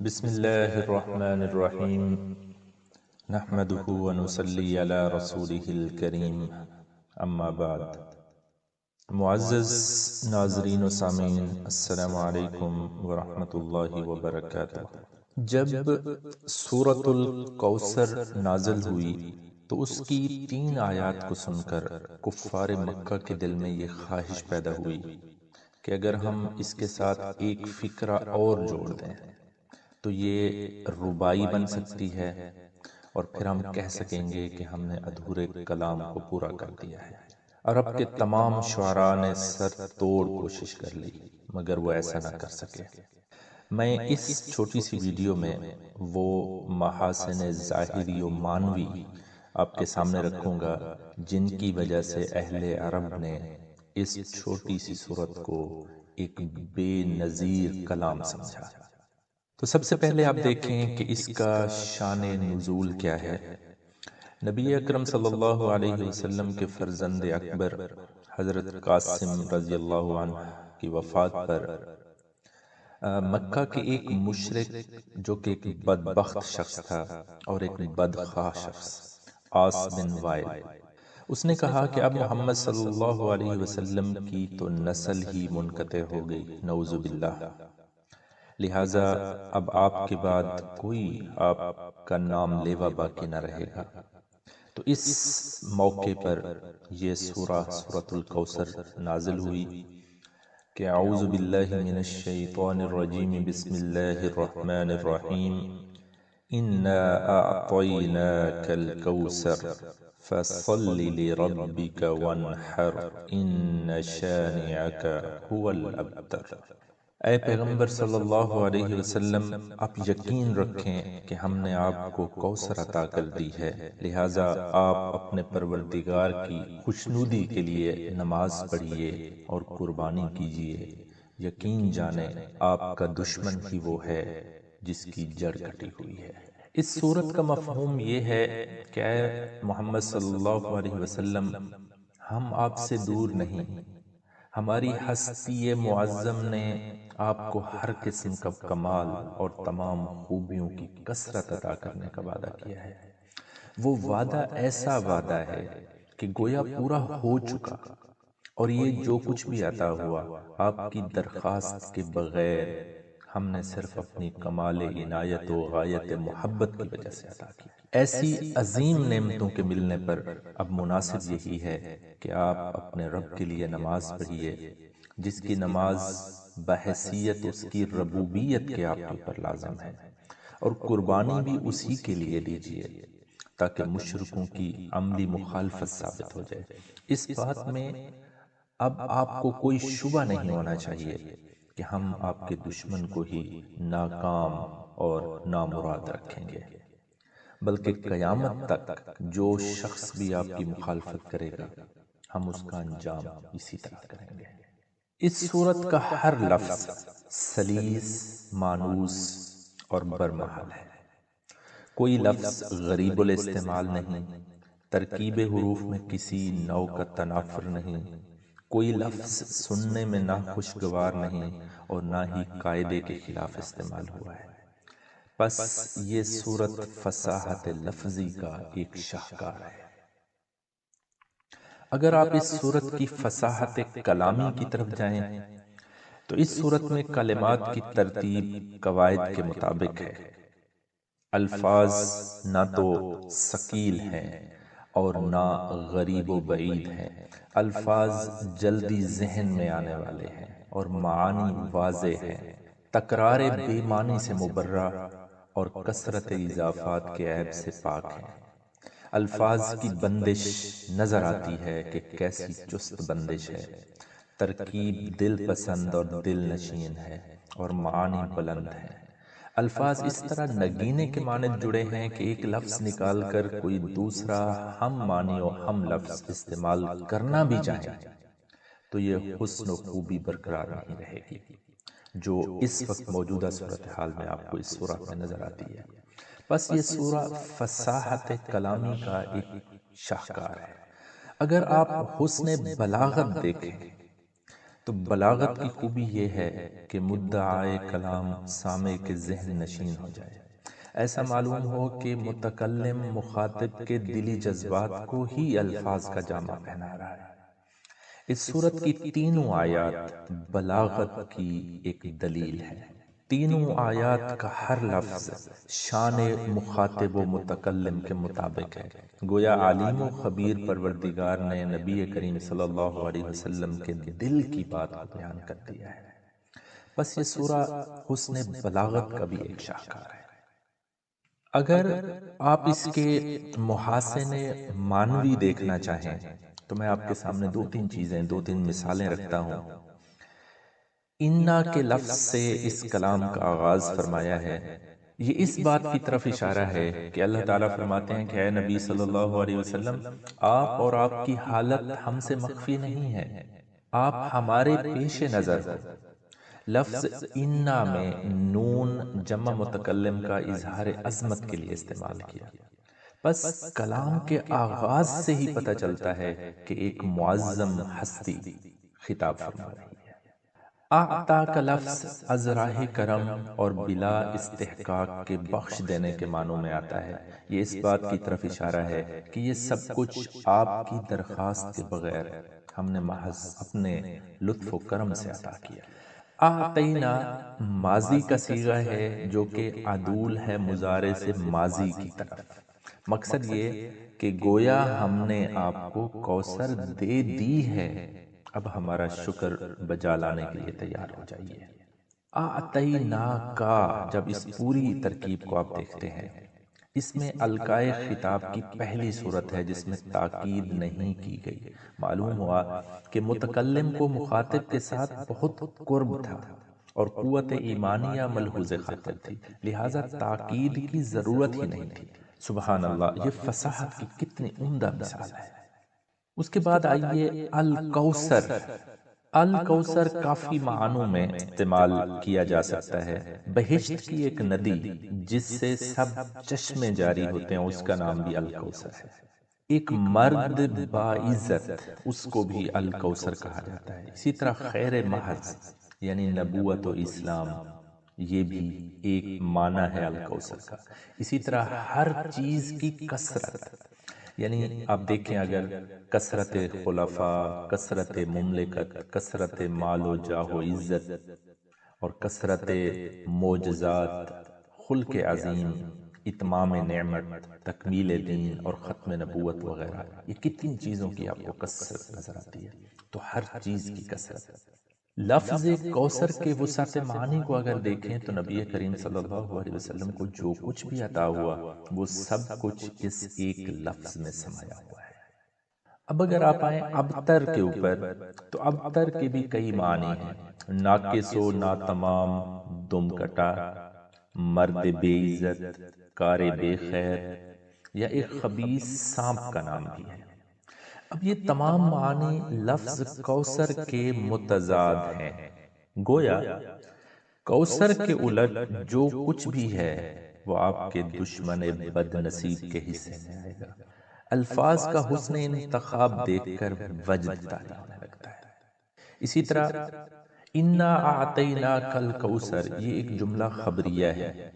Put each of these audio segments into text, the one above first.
بسم اللہ الرحمن الرحیم نحمده ونصلی علی رسوله الکریم اما بعد۔ معزز ناظرین و سامعین، السلام علیکم ورحمۃ اللہ وبرکاتہ۔ جب سورۃ الکوثر نازل ہوئی تو اس کی 3 آیات کو سن کر کفار مکہ کے دل میں یہ خواہش پیدا ہوئی کہ اگر ہم اس کے ساتھ ایک فقرہ اور جوڑ دیں تو یہ رباعی بن سکتی ہے اور پھر ہم کہہ سکیں گے کہ ہم نے ادھورے کلام کو پورا کر دیا ہے۔ عرب کے تمام شعراء نے سر توڑ کوشش کر لی مگر وہ ایسا نہ کر سکے۔ میں اس چھوٹی سی ویڈیو میں وہ محاسن ظاہری و معنوی آپ کے سامنے رکھوں گا جن کی وجہ سے اہل عرب نے اس چھوٹی سی سورت کو ایک بے نظیر کلام سمجھا۔ تو سب سے پہلے آپ دیکھیں کہ اس کا شان نزول کیا ہے۔ نبی اکرم صلی اللہ علیہ وسلم کے فرزند اکبر حضرت قاسم رضی اللہ عنہ کی وفات پر مکہ کے ایک مشرک جو کہ ایک بدبخت شخص تھا اور ایک بدخواہ شخص، عاص بن وائل، اس نے کہا کہ اب محمد صلی اللہ علیہ وسلم کی تو نسل ہی منقطع ہو گئی، نعوذ باللہ، لہٰذا اب آپ کے بعد کوئی آپ کا نام لیوا باقی نہ رہے گا۔ تو اس موقع پر یہ سورۃ الکوثر نازل ہوئی کہ اعوذ باللہ من الشیطان الرجیم، بسم اللہ الرحمن الرحیم، انا اعطیناک الکوثر فصل لربک وانحر ان شانئک هو الابتر۔ اے پیغمبر صلی اللہ علیہ وسلم، آپ یقین رکھیں کہ ہم نے آپ کو کوثر عطا کر دی ہے، لہٰذا آپ اپنے پروردگار کی خوشنودی کے لیے نماز پڑھیے اور قربانی کیجیے، یقین جانیں آپ کا دشمن ہی وہ ہے جس کی جڑ کٹی ہوئی ہے۔ اس سورت کا مفہوم یہ ہے کہ اے محمد صلی اللہ علیہ وسلم، ہم آپ سے دور نہیں، ہماری ہستی معظم نے آپ کو ہر قسم کا کمال اور تمام خوبیوں کی کثرت عطا کرنے کا وعدہ کیا ہے۔ وہ وعدہ ایسا وعدہ ہے کہ گویا پورا ہو چکا، اور یہ جو کچھ بھی عطا ہوا آپ کی درخواست کے بغیر ہم نے صرف اپنی کمال عنایت و غایت محبت کی وجہ سے عطا کی۔ ایسی عظیم نعمتوں کے ملنے پر اب مناسب یہی ہے کہ آپ اپنے رب کے لیے نماز پڑھیے، جس کی نماز بحیثیت اس کی ربوبیت کے آپ کے اوپر لازم ہے، اور قربانی بھی اسی کے لیے دیجیے تاکہ مشرکوں کی عملی مخالفت ثابت ہو جائے۔ اس بات میں اب آپ کو کوئی شبہ نہیں ہونا چاہیے کہ ہم آپ کے دشمن کو ہی ناکام اور نامراد رکھیں گے، بلکہ قیامت تک جو شخص بھی آپ کی مخالفت کرے گا ہم اس کا انجام اسی طرح کریں گے۔ اس سورت کا ہر لفظ سلیس، مانوس اور برمحل ہے۔ کوئی لفظ غریب الاستعمال نہیں، ترکیب حروف میں کسی نوع کا تنافر نہیں، کوئی لفظ سننے میں نہ خوشگوار نہیں اور نہ ہی قاعدے کے خلاف استعمال ہوا ہے۔ بس یہ سورت فصاحت لفظی کا ایک شاہکار ہے۔ اگر آپ اس سورت کی فصاحت کلامی کی طرف جائیں تو اس سورت میں کلمات کی ترتیب قواعد کے مطابق ہے۔ الفاظ نہ تو ثقیل ہیں اور نہ غریب و بعید ہیں، الفاظ جلدی ذہن میں آنے والے ہیں اور معانی واضح ہیں، تکرار بے معنی سے مبرہ اور کثرت اضافات کے عیب سے پاک ہیں۔ الفاظ کی بندش نظر آتی ہے کہ کیسی چست بندش ہے، ترکیب دل پسند اور دل نشین ہے اور معانی بلند ہیں۔ الفاظ اس طرح نگینے کے مانند جڑے ہیں کہ ایک لفظ نکال کر کوئی دوسرا ہم معنی و ہم لفظ استعمال کرنا بھی چاہیں تو یہ حسن و خوبی برقرار نہیں رہے گی جو اس وقت موجودہ صورتحال میں آپ کو اس سورہ میں نظر آتی ہے۔ بس یہ سورہ فصاحت کلامی کا ایک شاہکار ہے۔ اگر آپ حسن بلاغت دیکھیں تو بلاغت کی خوبی یہ ہے کہ مدعائے کلام سامع کے ذہن نشین ہو جائے، ایسا معلوم ہو کہ متکلم مخاطب کے دلی جذبات کو ہی الفاظ کا جامہ پہنا رہا ہے۔ اس سورت کی تینوں آیات بلاغت کی ایک دلیل ہے۔ تینوں آیات کا ہر لفظ شان مخاطب و متکلم کے مطابق ہے، گویا عالم و خبیر پروردگار نے نبی کریم صلی اللہ علیہ وسلم کے دل کی بات کو بیان کر دیا ہے۔ بس یہ سورہ حسن بلاغت کا بھی ایک شاہکار ہے۔ اگر آپ اس کے محاسن معنوی دیکھنا چاہیں تو میں آپ کے سامنے دو تین مثالیں رکھتا ہوں۔ انا کے لفظ سے اس کلام کا آغاز فرمایا ہے، یہ اس بات کی طرف اشارہ ہے کہ اللہ تعالیٰ فرماتے ہیں کہ اے نبی صلی اللہ علیہ وسلم، آپ اور آپ کی حالت ہم سے مخفی نہیں ہے، آپ ہمارے پیش نظر ہو۔ لفظ انا میں نون جمع متکلم کا اظہار عظمت کے لیے استعمال کیا۔ بس کلام کے آغاز سے ہی پتہ چلتا ہے کہ ایک معظم ہستی خطاب فرما رہی ہے۔ اعطا کا لفظ از راہ کرم اور بلا استحقاق کے بخش دینے کے معنوں میں آتا ہے۔ یہ اس بات کی طرف اشارہ ہے کہ یہ سب کچھ آپ کی درخواست کے بغیر ہم نے محض اپنے لطف و کرم سے عطا کیا۔ اعطینا ماضی کا صیغہ ہے جو کہ عدول ہے مضارع سے ماضی کی طرف۔ مقصد یہ کہ گویا ہم نے آپ کو کوثر دے دی ہے، اب ہمارا شکر بجا لانے کے لیے تیار ہو جائیے۔ اعطینا کا جب اس پوری ترکیب کو آپ دیکھتے ہیں، اس میں القائے خطاب کی پہلی صورت ہے جس میں تاکید نہیں کی گئی۔ معلوم ہوا کہ متکلم کو مخاطب کے ساتھ بہت قرب تھا اور قوت ایمانیہ ملحوظ خاطر تھی، لہٰذا تاکید کی ضرورت ہی نہیں تھی۔ سبحان اللہ، یہ فصاحت کی کتنی عمدہ مثال ہے۔ اس کے بعد آئیے الکوثر۔ الکوثر کافی معنوں میں استعمال کیا جا سکتا ہے۔ بہشت کی ایک ندی جس سے سب چشمے جاری ہوتے ہیں، اس کا نام بھی الکوثر ہے۔ ایک مرد باعزت، اس کو بھی الکوثر کہا جاتا ہے۔ اسی طرح خیر محض یعنی نبوت و اسلام، یہ بھی ایک معنی ہے الکوثر کا۔ اسی طرح ہر چیز کی کثرت، یعنی آپ دیکھیں اگر کثرت خلفاء، کثرت مملکت، کثرت مال و جاہ و عزت اور کثرت معجزات، خلق عظیم، اتمام نعمت، تکمیل دین اور ختم نبوت وغیرہ، یہ کتنی چیزوں کی آپ کو کثرت نظر آتی ہے۔ تو ہر چیز کی کثرت۔ لفظ کوثر کے وسعت معنی کو اگر دیکھیں تو نبی کریم صلی اللہ علیہ وسلم کو جو کچھ بھی عطا ہوا وہ سب کچھ اس ایک لفظ میں سمایا ہوا ہے۔ اب اگر آپ آئیں ابتر کے اوپر تو ابتر کے بھی کئی معنی ہیں۔ ناقص و ناتمام، دم کٹا، مرد بے عزت، کار بے خیر، یا ایک خبیث سانپ کا نام بھی ہے۔ اب یہ تمام معنی لفظ کوثر کے متضاد ہیں۔ گویا کوثر کے الٹ جو کچھ بھی ہے وہ آپ کے دشمن بد نصیب کے حصے میں آئے گا۔ الفاظ کا حسن انتخاب دیکھ کر وجد طاری ہونے لگتا ہے۔ اسی طرح انا اعطیناک الکوثر، یہ ایک جملہ خبریہ ہے،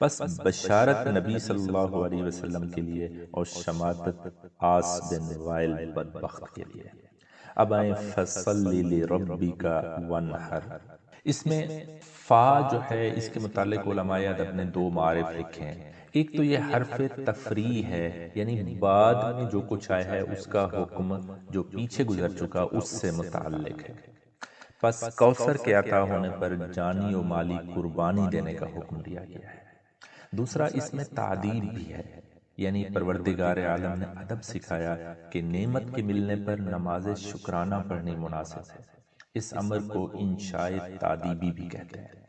بس بشارت نبی صلی اللہ علیہ وسلم کے لیے اور شماتت آس بن وائل بدبخت کے لیے۔ اب آئیں فصلی لربک وانحر۔ اس میں فا جو ہے اس کے متعلق علماء ادب نے دو معارف لکھے ہیں۔ ایک تو یہ حرف تفریح ہے، یعنی بعد میں جو کچھ آیا ہے اس کا حکم جو پیچھے گزر چکا اس سے متعلق ہے۔ بس کوثر کے عطا ہونے پر جانی و مالی قربانی دینے کا حکم دیا گیا ہے۔ دوسرا اس میں تعدیل بھی ہے، یعنی پروردگار عالم نے ادب سکھایا کہ نعمت کے ملنے پر نماز شکرانہ پڑھنی مناسب ہے۔ اس امر کو انشاء تعدیبی بھی کہتے ہیں۔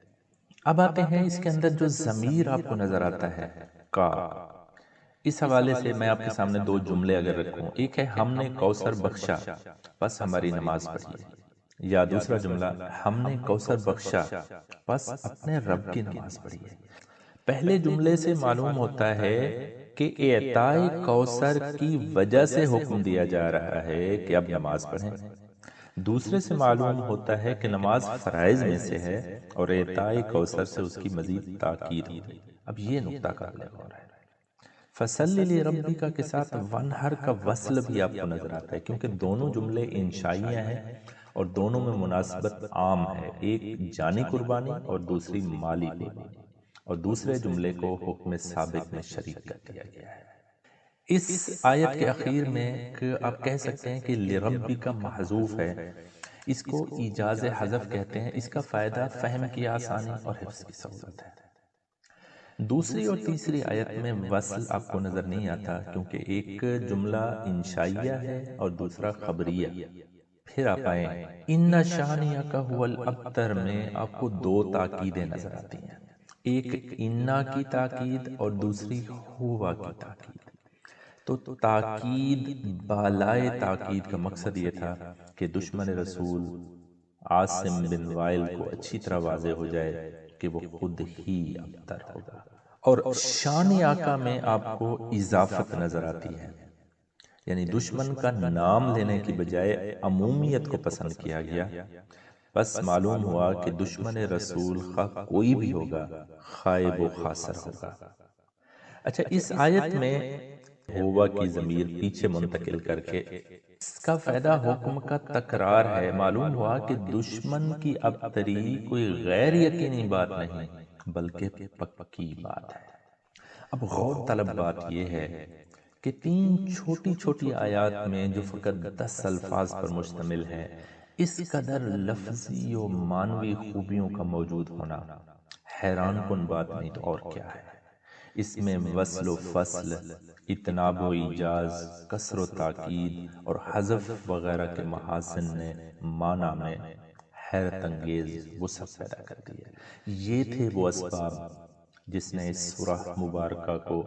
اب آتے ہیں اس کے اندر جو ضمیر آپ کو نظر آتا ہے کا، اس حوالے سے میں آپ کے سامنے دو جملے اگر رکھوں، ایک ہے ہم نے کوثر بخشا بس ہماری نماز پڑھیے، یا دوسرا جملہ ہم نے کوثر بخشا بس اپنے رب کی نماز پڑھیے۔ پہلے جملے سے معلوم ہوتا ہے کہ اعطائے کوثر کی وجہ سے حکم دیا جا رہا ہے کہ اب نماز پڑھیں۔ دوسرے سے معلوم ہوتا ہے کہ نماز فرائض میں سے ہے اور اعطاء کوثر سے اس کی مزید تاکید ہوئی۔ اب یہ نقطہ قابل غور ہے۔ فصلی لربک کے ساتھ ونہر کا وصل بھی آپ کو نظر آتا ہے، کیونکہ دونوں جملے انشائیہ ہیں اور دونوں میں مناسبت عام ہے، ایک جانی قربانی اور دوسری مالی قربانی، اور دوسرے جملے کو حکم سابق میں شریک کر دیا گیا ہے۔ اس آیت کے اخیر میں آپ کہہ سکتے ہیں کہ لربی کا محذوف ہے، اس کو اعجاز حذف کہتے ہیں۔ اس کا فائدہ فہم کی آسانی اور حفظ کی سہولت ہے۔ دوسری اور تیسری آیت میں وصل آپ کو نظر نہیں آتا، کیونکہ ایک جملہ انشائیہ ہے اور دوسرا خبریہ۔ پھر آپ آئیں ان شانئک ھو الابتر میں آپ کو دو تاکیدیں نظر آتی ہیں، ایک انا کی تاکید اور دوسری ہوا کی تاکید۔ تو تاکید بالائے تاکید کا مقصد یہ تھا کہ دشمن رسول عاصم بن وائل کو اچھی طرح واضح ہو جائے کہ وہ خود ہی ابتر ہوگا۔ اور شان آقا میں آپ کو اضافت نظر آتی ہے، یعنی دشمن کا نام لینے کی بجائے عمومیت کو پسند کیا گیا۔ بس معلوم ہوا کہ دشمن رسول خواہ کوئی بھی ہوگا، خائب و خاسر ہوگا۔ اچھا، اس آیت میں ہوا کی ضمیر پیچھے منتقل کر کے اس کا فائدہ حکم کا تکرار ہے۔ معلوم ہوا کہ دشمن کی ابتری کوئی غیر یقینی بات نہیں بلکہ پکی بات ہے۔ اب غور طلب بات یہ ہے کہ تین چھوٹی چھوٹی آیات میں جو فقط 10 الفاظ پر مشتمل ہے، اس قدر لفظی و معنوی خوبیوں کا موجود ہونا حیران کن بات نہیں تو اور کیا ہے۔ اس میں وصل و فصل، اتناب و اعجاز، کسر و تاکید اور حذف وغیرہ کے محاسن نے معنی میں حیرت انگیز وسعت پیدا کر دی ہے۔ یہ تھے وہ اسباب جس نے اس سورہ مبارکہ کو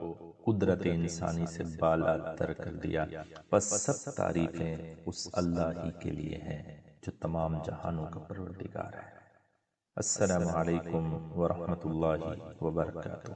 قدرت انسانی سے بالا تر کر دیا۔ بس سب تعریفیں اس اللہ ہی کے لیے ہیں جو تمام جہانوں کا پروردگار ہے۔ السلام علیکم ورحمۃ اللہ وبرکاتہ۔